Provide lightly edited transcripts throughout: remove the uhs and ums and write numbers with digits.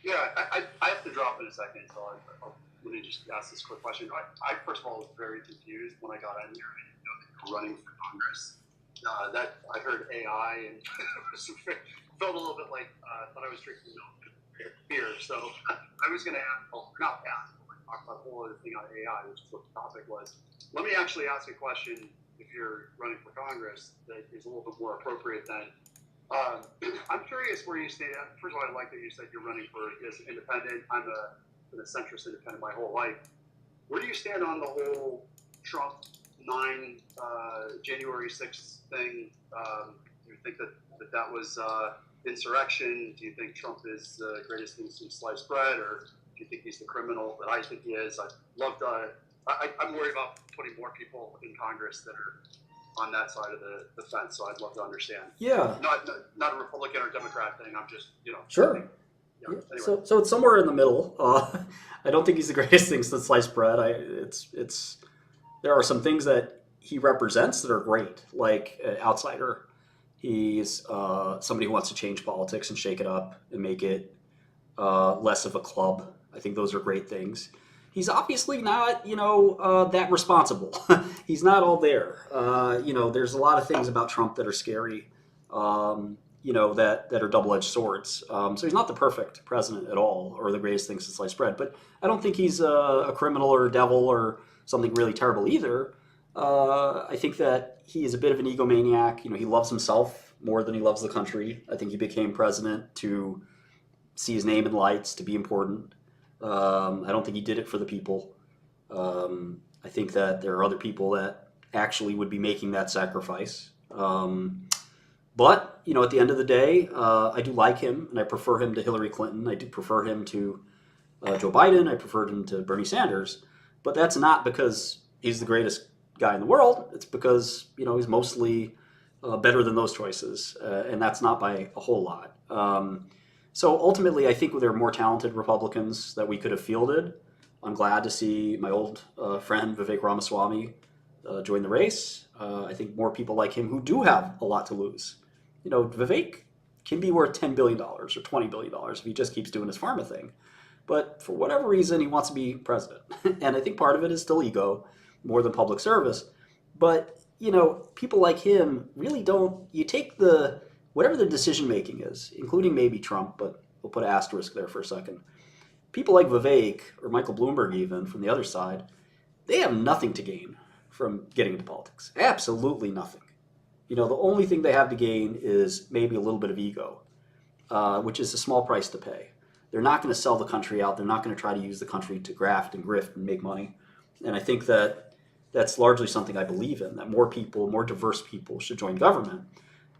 Yeah, I have to drop in a second, so let me just ask this quick question. I first of all was very confused when I got in here. I didn't know that you were running for Congress. That I heard AI and felt a little bit like thought I was drinking milk and beer. So I was going to ask, well, not ask, but talk about the whole other thing on AI, which is what the topic was. Let me actually ask a question. If you're running for Congress, that is a little bit more appropriate than. I'm curious where you stand. First of all, I like that you said you're running for as independent. Been a centrist independent my whole life. Where do you stand on the whole Trump 9 January 6th thing? Do you think that was insurrection? Do you think Trump is the greatest thing since sliced bread, or do you think he's the criminal that I think he is? I'm worried about putting more people in Congress that are on that side of the fence, so I'd love to understand. Yeah. Not a Republican or Democrat thing. I'm just, Sure. Anyway. So it's somewhere in the middle. I don't think he's the greatest thing since sliced bread. There are some things that he represents that are great, like outsider. He's somebody who wants to change politics and shake it up and make it less of a club. I think those are great things. He's obviously not, that responsible. He's not all there. There's a lot of things about Trump that are scary, that are double-edged swords. So he's not the perfect president at all, or the greatest thing since sliced bread. But I don't think he's a criminal or a devil or something really terrible either. I think that he is a bit of an egomaniac. He loves himself more than he loves the country. I think he became president to see his name in lights, to be important. I don't think he did it for the people. I think that there are other people that actually would be making that sacrifice. But, at the end of the day, I do like him, and I prefer him to Hillary Clinton. I do prefer him to Joe Biden. I prefer him to Bernie Sanders. But that's not because he's the greatest guy in the world. It's because, he's mostly better than those choices, and that's not by a whole lot. So ultimately, I think there are more talented Republicans that we could have fielded. I'm glad to see my old friend Vivek Ramaswamy join the race. I think more people like him who do have a lot to lose. Vivek can be worth $10 billion or $20 billion if he just keeps doing his pharma thing. But for whatever reason, he wants to be president. And I think part of it is still ego more than public service. But, people like him really don't, you take whatever the decision making is, including maybe Trump, but we'll put an asterisk there for a second. People like Vivek or Michael Bloomberg even from the other side, they have nothing to gain from getting into politics. Absolutely nothing. The only thing they have to gain is maybe a little bit of ego, which is a small price to pay. They're not going to sell the country out. They're not going to try to use the country to graft and grift and make money. And I think that that's largely something I believe in, that more people, more diverse people should join government.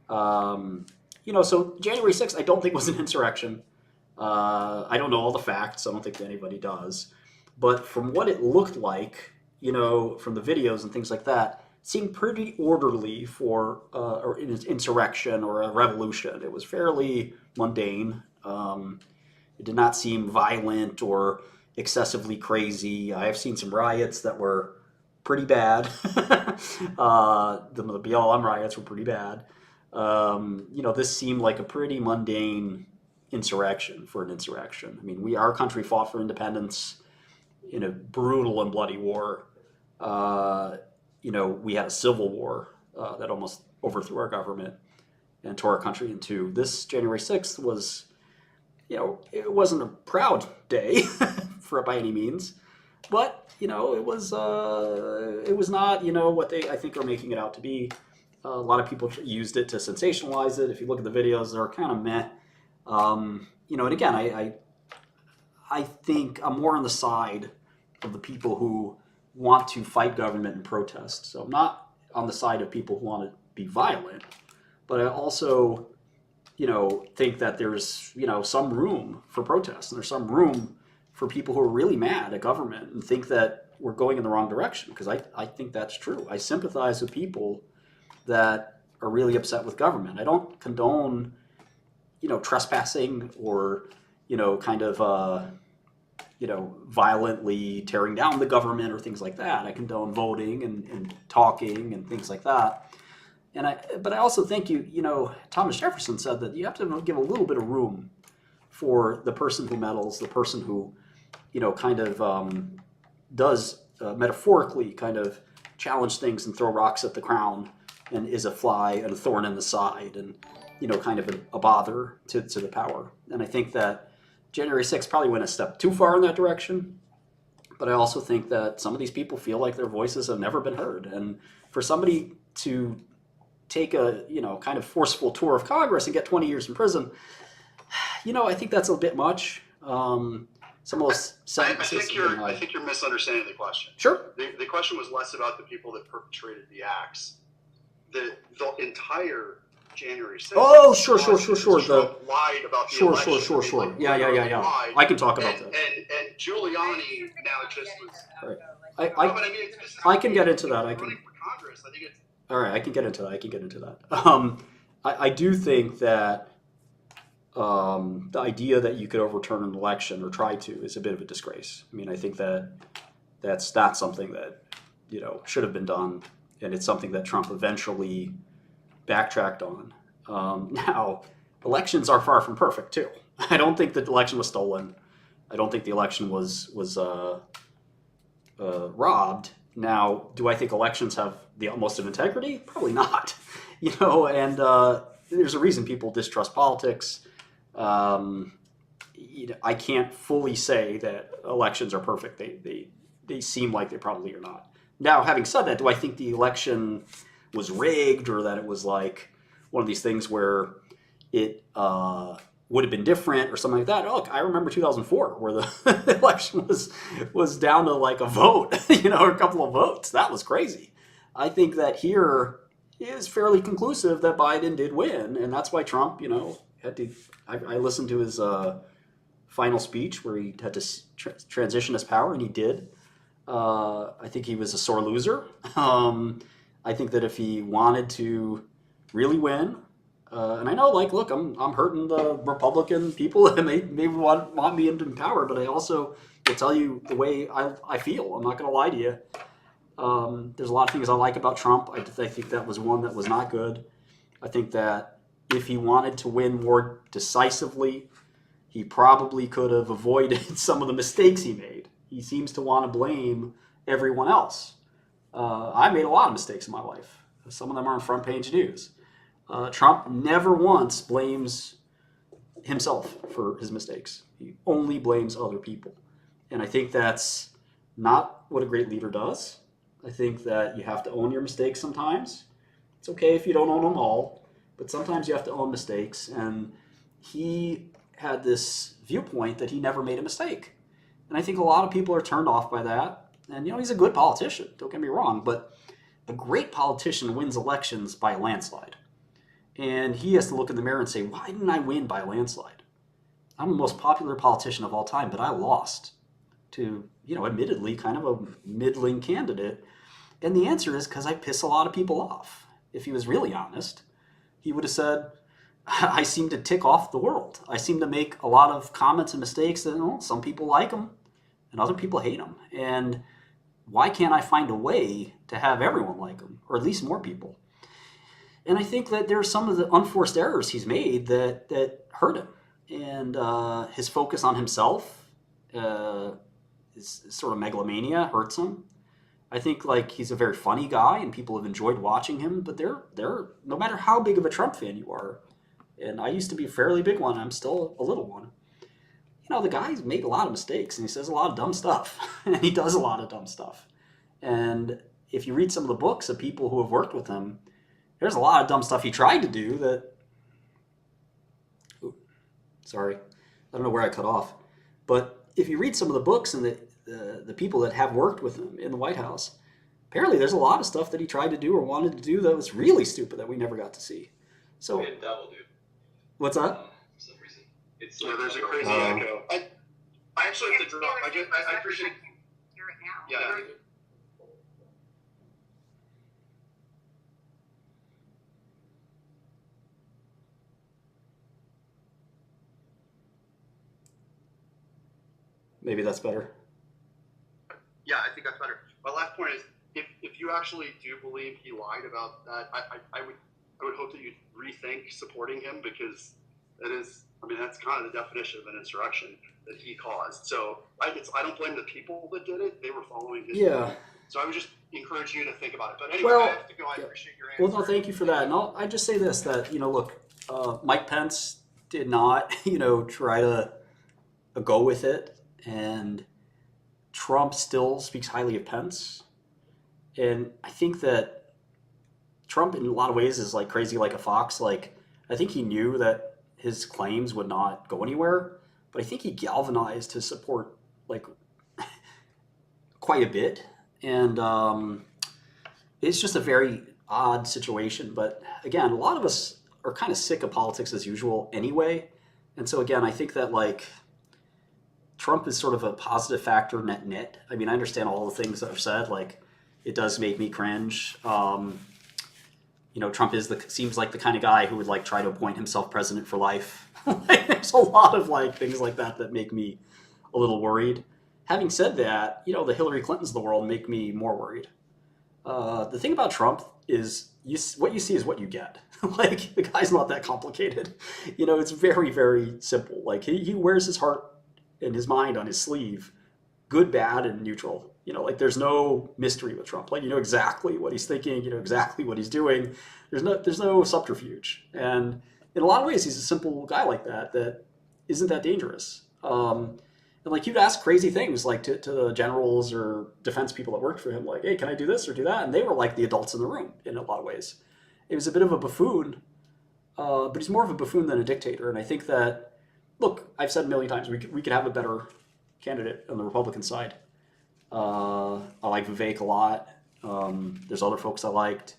So January 6th, I don't think was an insurrection. I don't know all the facts. I don't think anybody does. But from what it looked like, from the videos and things like that, it seemed pretty orderly for an insurrection or a revolution. It was fairly mundane. It did not seem violent or excessively crazy. I have seen some riots that were pretty bad. The BLM riots were pretty bad. This seemed like a pretty mundane insurrection for an insurrection. I mean, our country fought for independence in a brutal and bloody war. We had a civil war that almost overthrew our government and tore our country in two. This January 6th was, it wasn't a proud day by any means, but, it was not, what they, I think, are making it out to be. A lot of people used it to sensationalize it. If you look at the videos, they're kind of meh. And again, I think I'm more on the side of the people who want to fight government and protest. So I'm not on the side of people who want to be violent, but I also, think that there's, some room for protest, and there's some room for people who are really mad at government and think that we're going in the wrong direction, because I think that's true. I sympathize with people that are really upset with government. I don't condone, trespassing or, violently tearing down the government or things like that. I condone voting and talking and things like that. But I also think Thomas Jefferson said that you have to give a little bit of room for the person who meddles, the person who, kind of does metaphorically kind of challenge things and throw rocks at the crown and is a fly and a thorn in the side and, kind of a bother to the power. And I think that January 6th probably went a step too far in that direction. But I also think that some of these people feel like their voices have never been heard. And for somebody to take a, kind of forceful tour of Congress and get 20 years in prison, I think that's a bit much. Some of those sentences. I think you're misunderstanding the question. Sure. The question was less about the people that perpetrated the acts. The entire January 6th. Oh, sure. Trump lied about the election. Sure. Yeah. I can talk about that. And Giuliani now just was. Right. I can get into that. Running for Congress, I think it's. All right, I can get into that. I do think that the idea that you could overturn an election or try to is a bit of a disgrace. I mean, I think that that's not something that should have been done, and it's something that Trump eventually backtracked on. Now, elections are far from perfect too. I don't think that the election was stolen. I don't think the election was robbed. Now, do I think elections have the utmost of integrity? Probably not. And there's a reason people distrust politics. I can't fully say that elections are perfect. They seem like they probably are not. Now, having said that, do I think the election was rigged or that it was like one of these things where it would have been different or something like that? Look, I remember 2004 where the election was down to like a vote, or a couple of votes. That was crazy. I think that here is fairly conclusive that Biden did win, and that's why Trump, had to. I listened to his final speech where he had to transition his power, and he did. I think he was a sore loser. I think that if he wanted to really win, and I know, look, I'm hurting the Republican people that maybe want me into power, but I also will tell you the way I feel. I'm not going to lie to you. There's a lot of things I like about Trump. I think that was one that was not good. I think that if he wanted to win more decisively, he probably could have avoided some of the mistakes he made. He seems to want to blame everyone else. I made a lot of mistakes in my life. Some of them are on front page news. Trump never once blames himself for his mistakes. He only blames other people. And I think that's not what a great leader does. I think that you have to own your mistakes sometimes. It's okay if you don't own them all, but sometimes you have to own mistakes. And he had this viewpoint that he never made a mistake. And I think a lot of people are turned off by that. And, he's a good politician, don't get me wrong, but a great politician wins elections by a landslide. And he has to look in the mirror and say, why didn't I win by a landslide? I'm the most popular politician of all time, but I lost to, admittedly kind of a middling candidate. And the answer is because I piss a lot of people off. If he was really honest, he would have said, I seem to tick off the world. I seem to make a lot of comments and mistakes that some people like them and other people hate them. And why can't I find a way to have everyone like him, or at least more people? And I think that there are some of the unforced errors he's made that hurt him. And his focus on himself, his sort of megalomania hurts him. I think he's a very funny guy and people have enjoyed watching him, but they're no matter how big of a Trump fan you are, and I used to be a fairly big one, I'm still a little one. The guy's made a lot of mistakes and he says a lot of dumb stuff and he does a lot of dumb stuff. And if you read some of the books of people who have worked with him, there's a lot of dumb stuff he tried to do that. Sorry, I don't know where I cut off. But if you read some of the books and the people that have worked with him in the White House, apparently there's a lot of stuff that he tried to do or wanted to do that was really stupid that we never got to see. So, double, dude. What's that? For some reason. It's there's a crazy echo. I actually have to drop. I appreciate. Hear it now. Yeah. Maybe that's better. Yeah, I think that's better. My last point is, if you actually do believe he lied about that, I would hope that you rethink supporting him, because it is I mean, that's kind of the definition of an insurrection that he caused. So I don't blame the people that did it. They were following his lead. So I would just encourage you to think about it. But anyway, I have to go. I appreciate your answer. Well, no, thank you for that. And I just say this, that, look, Mike Pence did not, try to go with it. And Trump still speaks highly of Pence. And I think that Trump, in a lot of ways, is like crazy like a fox. Like, I think he knew that his claims would not go anywhere, but I think he galvanized his support like quite a bit. And it's just a very odd situation. But again, a lot of us are kind of sick of politics as usual anyway. And so again, I think that like Trump is sort of a positive factor net. I mean, I understand all the things that are said. Like, it does make me cringe. Trump seems like the kind of guy who would like try to appoint himself president for life. There's a lot of like things like that make me a little worried. Having said that, the Hillary Clintons of the world make me more worried. The thing about Trump is what you see is what you get. Like, the guy's not that complicated. It's very, very simple. Like, he wears his heart and his mind on his sleeve, good, bad, and neutral. Like, there's no mystery with Trump. Like, exactly what he's thinking, exactly what he's doing. There's no subterfuge. And in a lot of ways, he's a simple guy like that isn't that dangerous. And like, you'd ask crazy things like to the generals or defense people that worked for him, like, hey, can I do this or do that? And they were like the adults in the room in a lot of ways. He was a bit of a buffoon, but he's more of a buffoon than a dictator. And I think that, look, I've said a million times, we could have a better candidate on the Republican side. I like Vivek a lot. There's other folks I liked.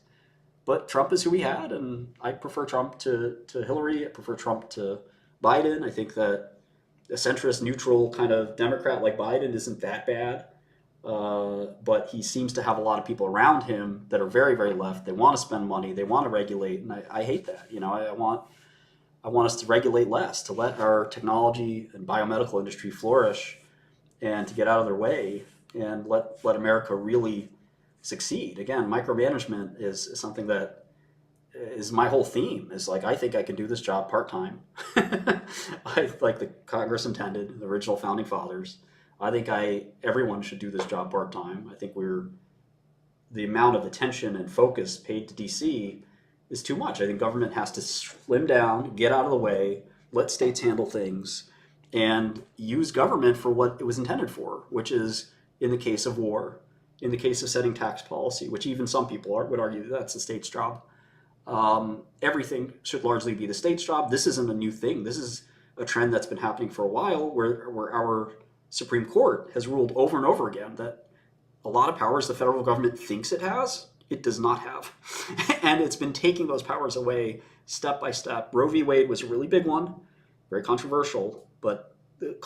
But Trump is who we had, and I prefer Trump to Hillary. I prefer Trump to Biden. I think that a centrist, neutral kind of Democrat like Biden isn't that bad. But he seems to have a lot of people around him that are very, very left. They want to spend money. They want to regulate, and I hate that. I want us to regulate less, to let our technology and biomedical industry flourish, and to get out of their way and let America really succeed. Again, micromanagement is something that is my whole theme. Is like, I think I can do this job part-time. Like the Congress intended, the original founding fathers. I think everyone should do this job part-time. I think the amount of attention and focus paid to DC is too much. I think government has to slim down, get out of the way, let states handle things, and use government for what it was intended for, which is, in the case of war, in the case of setting tax policy, which even some people would argue that's the state's job. Everything should largely be the state's job. This isn't a new thing. This is a trend that's been happening for a while, where our Supreme Court has ruled over and over again that a lot of powers the federal government thinks it has, it does not have. And it's been taking those powers away step by step. Roe v. Wade was a really big one, very controversial, but the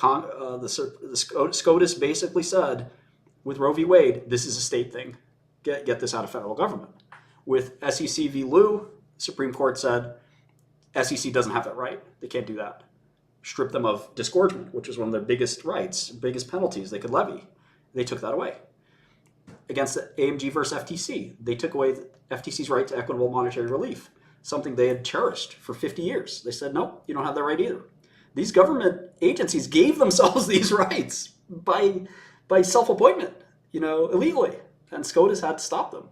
SCOTUS basically said, with Roe v. Wade, this is a state thing. Get this out of federal government. With SEC v. Liu, the Supreme Court said, SEC doesn't have that right. They can't do that. Strip them of disgorgement, which is one of their biggest rights, biggest penalties they could levy. They took that away. Against the AMG versus FTC, they took away the FTC's right to equitable monetary relief, something they had cherished for 50 years. They said, no, you don't have that right either. These government agencies gave themselves these rights by self-appointment, illegally, and SCOTUS had to stop them.